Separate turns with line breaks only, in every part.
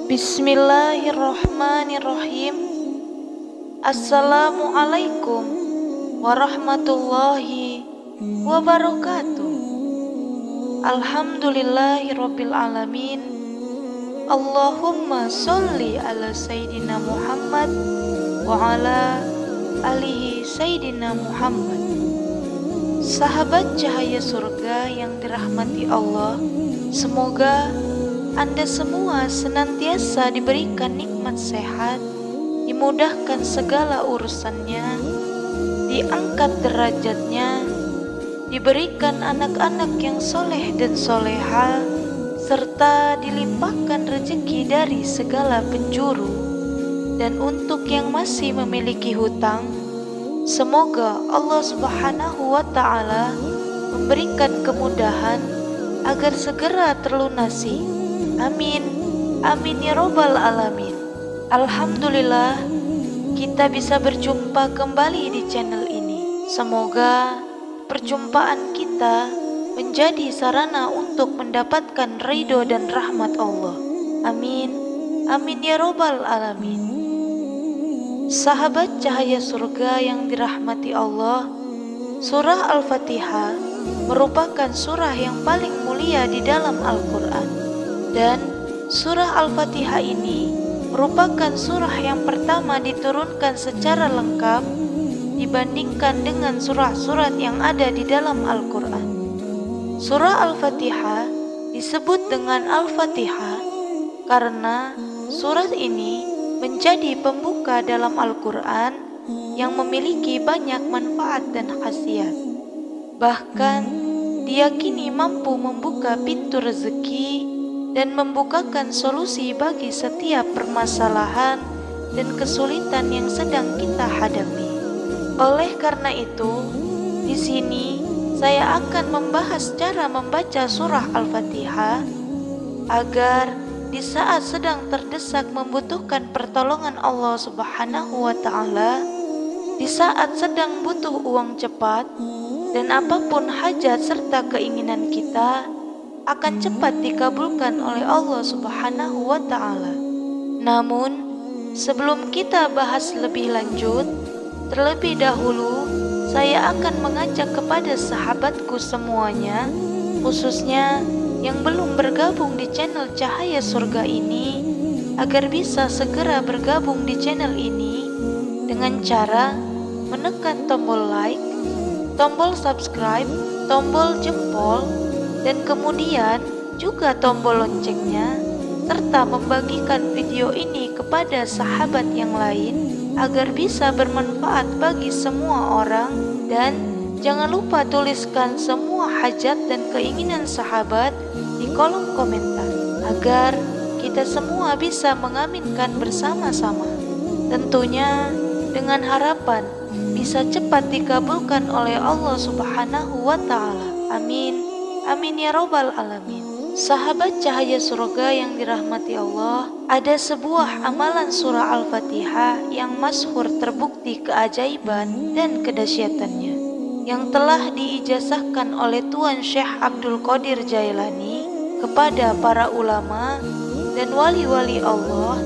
Bismillahirrahmanirrahim. Assalamualaikum warahmatullahi wabarakatuh. Alhamdulillahirabbil alamin. Allahumma sholli ala Sayyidina Muhammad wa ala alihi Sayyidina Muhammad. Sahabat cahaya surga yang dirahmati Allah, semoga Anda semua senantiasa diberikan nikmat sehat, dimudahkan segala urusannya, diangkat derajatnya, diberikan anak-anak yang soleh dan soleha, serta dilimpahkan rezeki dari segala penjuru. Dan untuk yang masih memiliki hutang, semoga Allah Subhanahu wa Ta'ala memberikan kemudahan agar segera terlunasi. Amin, amin ya robbal alamin. Alhamdulillah, kita bisa berjumpa kembali di channel ini. Semoga perjumpaan kita menjadi sarana untuk mendapatkan ridho dan rahmat Allah. Amin, amin ya robbal alamin. Sahabat cahaya surga yang dirahmati Allah, surah Al-Fatihah merupakan surah yang paling mulia di dalam Al-Quran. Dan surah Al-Fatihah ini merupakan surah yang pertama diturunkan secara lengkap dibandingkan dengan surah-surat yang ada di dalam Al-Quran. Surah Al-Fatihah disebut dengan Al-Fatihah karena surat ini menjadi pembuka dalam Al-Quran yang memiliki banyak manfaat dan khasiat. Bahkan diyakini mampu membuka pintu rezeki dan membukakan solusi bagi setiap permasalahan dan kesulitan yang sedang kita hadapi. Oleh karena itu, di sini saya akan membahas cara membaca surah Al-Fatihah agar di saat sedang terdesak membutuhkan pertolongan Allah Subhanahu wa Ta'ala, di saat sedang butuh uang cepat, dan apapun hajat serta keinginan kita akan cepat dikabulkan oleh Allah Subhanahu wa Ta'ala. Namun, sebelum kita bahas lebih lanjut, terlebih dahulu saya akan mengajak kepada sahabatku semuanya, khususnya yang belum bergabung di channel Cahaya Surga ini, agar bisa segera bergabung di channel ini dengan cara menekan tombol like, tombol subscribe, tombol jempol, dan kemudian juga tombol loncengnya, serta membagikan video ini kepada sahabat yang lain agar bisa bermanfaat bagi semua orang. Dan jangan lupa tuliskan semua hajat dan keinginan sahabat di kolom komentar agar kita semua bisa mengaminkan bersama-sama, tentunya dengan harapan bisa cepat dikabulkan oleh Allah Subhanahu wa Ta'ala. Amin, amin ya robbal alamin. Sahabat cahaya surga yang dirahmati Allah, ada sebuah amalan surah Al-Fatihah yang masyhur terbukti keajaiban dan kedahsyatannya, yang telah diijazahkan oleh Tuan Syekh Abdul Qadir Jailani kepada para ulama dan wali-wali Allah,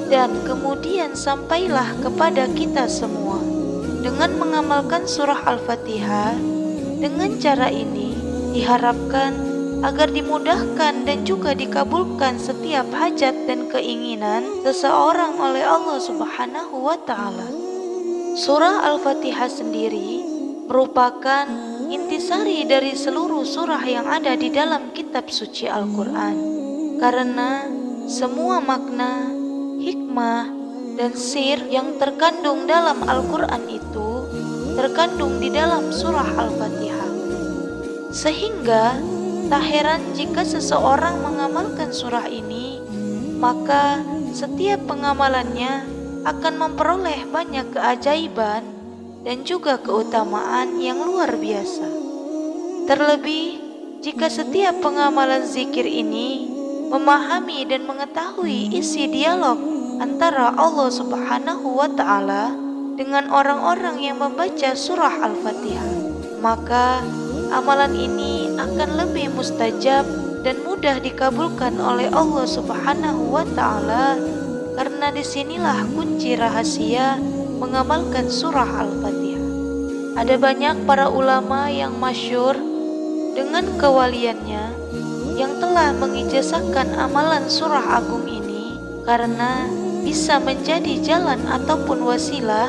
dan kemudian sampailah kepada kita semua. Dengan mengamalkan surah Al-Fatihah, dengan cara ini diharapkan agar dimudahkan dan juga dikabulkan setiap hajat dan keinginan seseorang oleh Allah Subhanahu wa Ta'ala. Surah Al-Fatihah sendiri merupakan intisari dari seluruh surah yang ada di dalam kitab suci Al-Quran, karena semua makna, hikmah, dan sir yang terkandung dalam Al-Quran itu terkandung di dalam surah Al-Fatihah. Sehingga tak heran jika seseorang mengamalkan surah ini, maka setiap pengamalannya akan memperoleh banyak keajaiban dan juga keutamaan yang luar biasa. Terlebih jika setiap pengamalan zikir ini memahami dan mengetahui isi dialog antara Allah Subhanahu wa Ta'ala dengan orang-orang yang membaca surah Al-Fatihah, maka amalan ini akan lebih mustajab dan mudah dikabulkan oleh Allah Subhanahu wa Ta'ala, karena disinilah kunci rahasia mengamalkan surah Al-Fatihah. Ada banyak para ulama yang masyhur dengan kewaliannya yang telah mengijazahkan amalan surah agung ini karena bisa menjadi jalan ataupun wasilah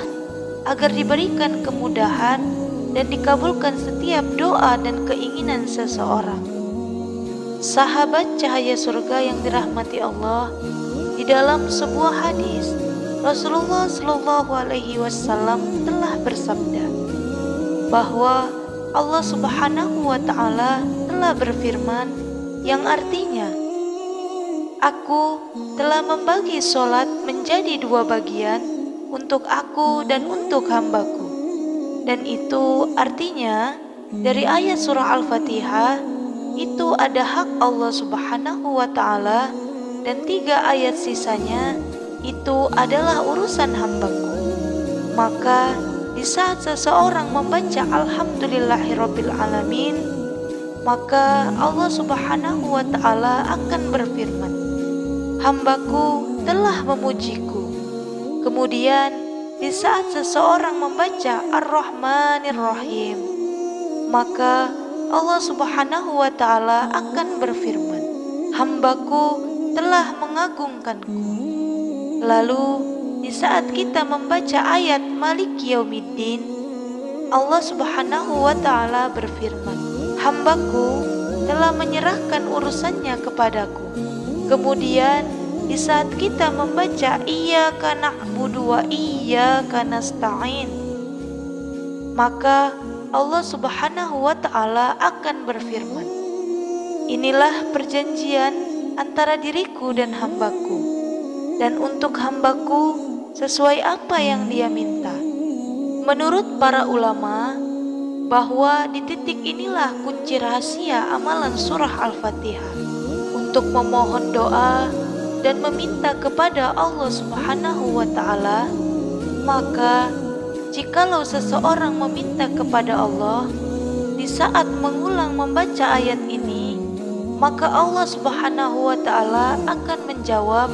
agar diberikan kemudahan dan dikabulkan setiap doa dan keinginan seseorang. Sahabat cahaya surga yang dirahmati Allah, di dalam sebuah hadis Rasulullah Shallallahu Alaihi Wasallam telah bersabda bahwa Allah Subhanahu wa Ta'ala telah berfirman yang artinya, Aku telah membagi sholat menjadi 2 bagian untuk aku dan untuk hambaku. Dan itu artinya dari ayat surah Al-Fatihah itu ada hak Allah Subhanahu wa Ta'ala, dan 3 ayat sisanya itu adalah urusan hambaku. Maka di saat seseorang membaca Alhamdulillahirabbil alamin, maka Allah Subhanahu wa Ta'ala akan berfirman, hambaku telah memujiku. Kemudian di saat seseorang membaca Ar-Rahmanir Rahim, maka Allah Subhanahu wa Ta'ala akan berfirman, hambaku telah mengagungkanku. Lalu di saat kita membaca ayat Maliki Yaumiddin, Allah Subhanahu wa Ta'ala berfirman, hambaku telah menyerahkan urusannya kepadaku. Kemudian di saat kita membaca Iyyaka na'budu wa iyyaka nasta'in, maka Allah Subhanahu wa Ta'ala akan berfirman, inilah perjanjian antara diriku dan hambaku, dan untuk hambaku sesuai apa yang dia minta. Menurut para ulama, bahwa di titik inilah kunci rahasia amalan surah Al-Fatihah untuk memohon doa dan meminta kepada Allah Subhanahu wa Ta'ala. Maka jikalau seseorang meminta kepada Allah di saat mengulang membaca ayat ini, maka Allah Subhanahu wa Ta'ala akan menjawab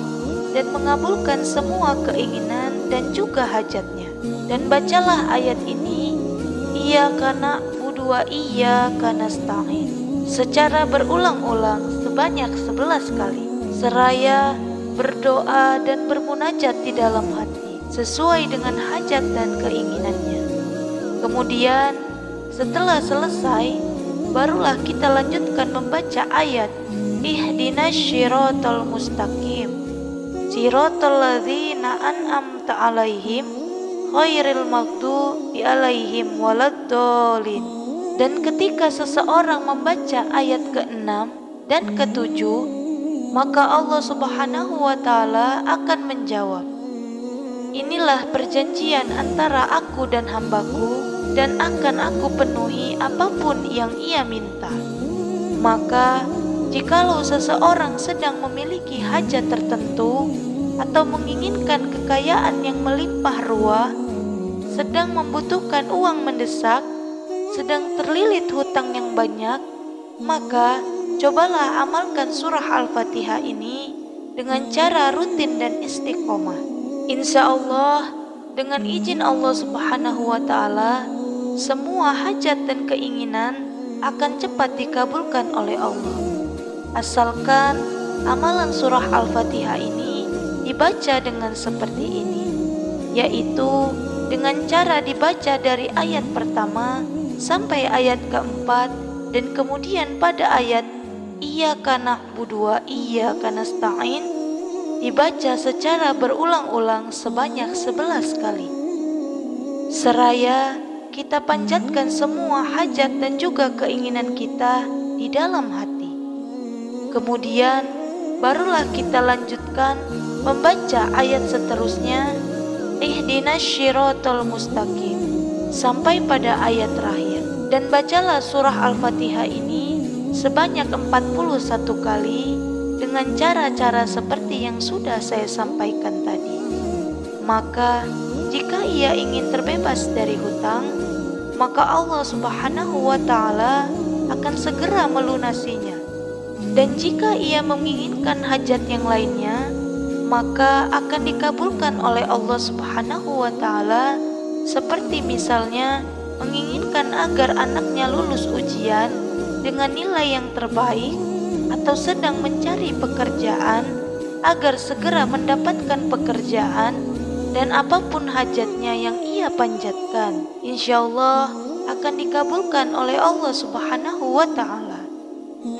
dan mengabulkan semua keinginan dan juga hajatnya. Dan bacalah ayat ini, Iyyaka na'budu wa iyyaka nasta'in, secara berulang-ulang sebanyak 11 kali, seraya berdoa dan bermunajat di dalam hati sesuai dengan hajat dan keinginannya. Kemudian setelah selesai, barulah kita lanjutkan membaca ayat Ihdinas syiratal mustaqim, siratal ladzina an'amta alaihim ghairil maghdubi alaihim waladdallin. Dan ketika seseorang membaca ayat ke-6 dan ke-7, maka Allah Subhanahu wa Ta'ala akan menjawab, inilah perjanjian antara aku dan hambaku, dan akan aku penuhi apapun yang ia minta. Maka jikalau seseorang sedang memiliki hajat tertentu atau menginginkan kekayaan yang melimpah ruah, sedang membutuhkan uang mendesak, sedang terlilit hutang yang banyak, maka cobalah amalkan surah Al-Fatihah ini dengan cara rutin dan istiqomah. Insya Allah, dengan izin Allah Subhanahu wa Ta'ala, semua hajat dan keinginan akan cepat dikabulkan oleh Allah. Asalkan amalan surah Al-Fatihah ini dibaca dengan seperti ini, yaitu dengan cara dibaca dari ayat pertama sampai ayat keempat, dan kemudian pada ayat Iyyaka na'budu wa iyyaka nasta'in dibaca secara berulang-ulang sebanyak 11 kali, seraya kita panjatkan semua hajat dan juga keinginan kita di dalam hati. Kemudian barulah kita lanjutkan membaca ayat seterusnya Ihdinas syiratal mustaqim sampai pada ayat terakhir, dan bacalah surah Al-Fatihah ini sebanyak 41 kali dengan cara-cara seperti yang sudah saya sampaikan tadi. Maka jika ia ingin terbebas dari hutang, maka Allah Subhanahu wa Ta'ala akan segera melunasinya. Dan jika ia menginginkan hajat yang lainnya, maka akan dikabulkan oleh Allah Subhanahu wa Ta'ala, seperti misalnya menginginkan agar anaknya lulus ujian dengan nilai yang terbaik, atau sedang mencari pekerjaan agar segera mendapatkan pekerjaan, dan apapun hajatnya yang ia panjatkan, insya Allah akan dikabulkan oleh Allah Subhanahu wa Ta'ala.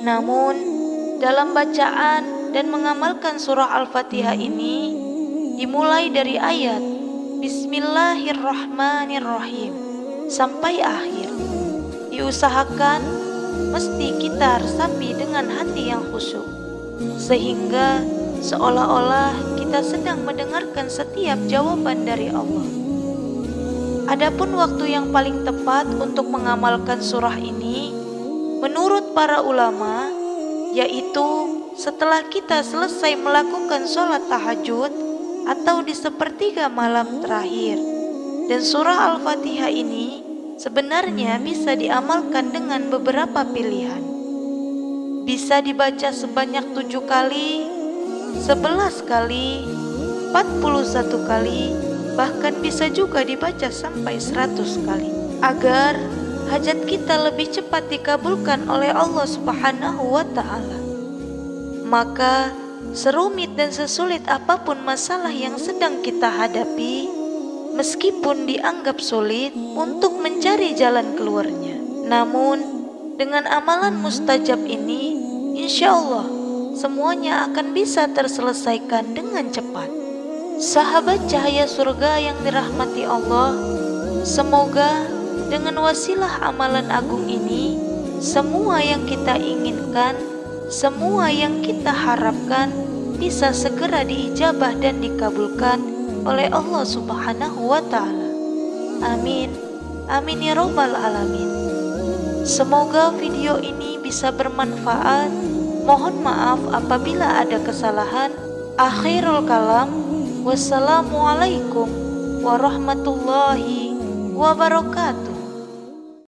Namun, dalam bacaan dan mengamalkan surah Al-Fatihah ini dimulai dari ayat Bismillahirrahmanirrahim sampai akhir, diusahakan mesti kita resapi dengan hati yang khusyuk, sehingga seolah-olah kita sedang mendengarkan setiap jawaban dari Allah. Adapun waktu yang paling tepat untuk mengamalkan surah ini menurut para ulama, yaitu setelah kita selesai melakukan sholat tahajud atau di sepertiga malam terakhir. Dan surah Al-Fatihah ini sebenarnya bisa diamalkan dengan beberapa pilihan. Bisa dibaca sebanyak 7 kali, 11 kali, 41 kali, bahkan bisa juga dibaca sampai 100 kali, agar hajat kita lebih cepat dikabulkan oleh Allah Subhanahu wa Ta'ala. Maka serumit dan sesulit apapun masalah yang sedang kita hadapi, meskipun dianggap sulit untuk mencari jalan keluarnya, namun dengan amalan mustajab ini, insya Allah semuanya akan bisa terselesaikan dengan cepat. Sahabat cahaya surga yang dirahmati Allah, semoga dengan wasilah amalan agung ini, semua yang kita inginkan, semua yang kita harapkan bisa segera diijabah dan dikabulkan oleh Allah Subhanahu wa Ta'ala. Amin. Amin ya Rabbal Alamin. Semoga video ini bisa bermanfaat. Mohon maaf apabila ada kesalahan. Akhirul kalam. Wassalamualaikum warahmatullahi wabarakatuh.